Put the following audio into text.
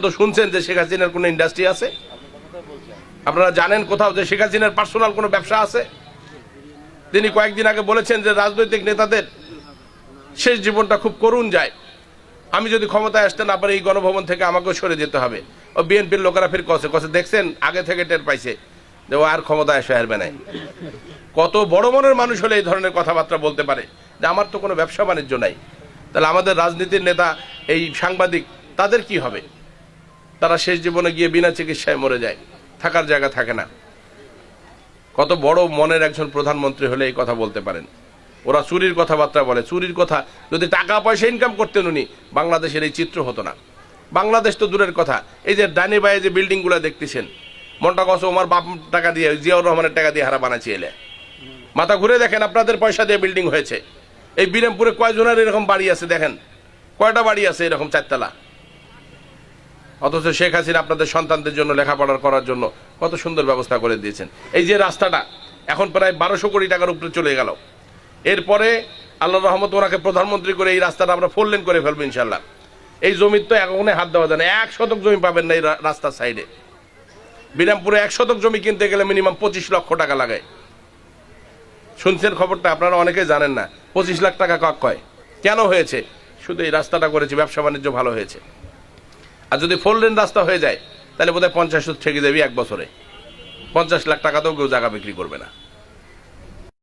তো শুনছেন যে শেখ হাসিনার কোনো ইন্ডাস্ট্রি আছে? আপনারা জানেন কোথাও যে শেখ হাসিনার পার্সোনাল কোনো ব্যবসা আছে? তিনি কয়েকদিন আগে বলেছেন যে রাজনৈতিক নেতাদের শেষ জীবনটা খুব করুণ যায়, আমি যদি ক্ষমতায় আসতে না পারি এই গণভবন থেকে আমাকেও সরে যেতে হবে। ও বিএনপির লোকেরা ফির কছে দেখছেন আগে থেকে টের পাইছে যে ও আর ক্ষমতায় এসে হারবে না। কত বড় মনের মানুষ হলে এই ধরনের কথাবার্তা বলতে পারে যে আমার তো কোনো ব্যবসা বাণিজ্য নাই? তাহলে আমাদের রাজনীতির নেতা এই সাংবাদিক তাদের কি হবে? তারা শেষ জীবনে গিয়ে বিনা চিকিৎসায় মরে যায়, থাকার জায়গা থাকে না। কত বড় মনের একজন প্রধানমন্ত্রী হলে এই কথা বলতে পারেন? ওরা চুরির কথাবার্তা বলে, চুরির কথা যদি টাকা পয়সা ইনকাম করতেন উনি, বাংলাদেশের এই চিত্র হতো না। বাংলাদেশ তো দূরের কথা, এই যে ডানে বায়ে যে বিল্ডিংগুলো দেখতেছেন, মনটা কষ্ট আমার বাপ টাকা দিয়ে, জিয়াউর রহমানের টাকা দিয়ে হারা বানাচ্ছি এলে। মাথা ঘুরে দেখেন আপনাদের পয়সা দিয়ে বিল্ডিং হয়েছে। এই বিরামপুরে কয়জনের এরকম বাড়ি আছে দেখেন, কয়টা বাড়ি আছে এরকম চারতলা? অথচ শেখ হাসিনা আপনাদের সন্তানদের জন্য লেখাপড়া করার জন্য কত সুন্দর ব্যবস্থা করে দিয়েছেন। এই যে রাস্তাটা এখন প্রায় 1200 কোটি টাকার উপরে চলে গেল, এরপরে আল্লাহর রহমত ওনাকে প্রধানমন্ত্রী করে এই রাস্তাটা আমরা 4 লেন করে ফেলবো ইনশাল্লাহ। এই জমির তো এখন হাত দেওয়া যায় না, 1 শতক জমি পাবেন না এই রাস্তার সাইডে। বিরামপুরে 1 শতক জমি কিনতে গেলে মিনিমাম 25 লক্ষ টাকা লাগে। শুনছেন খবরটা? আপনারা অনেকে জানেন না 25 লাখ টাকা কাক কয়। কেন হয়েছে? শুধু এই রাস্তাটা করেছে, ব্যবসা বাণিজ্য ভালো হয়েছে। আর যদি 4 লেন রাস্তা হয়ে যায় তাহলে বোধহয় 50 ঠেকে যাবি 1 বছরে। 50 লাখ টাকা তো কেউ জায়গা বিক্রি করবে না।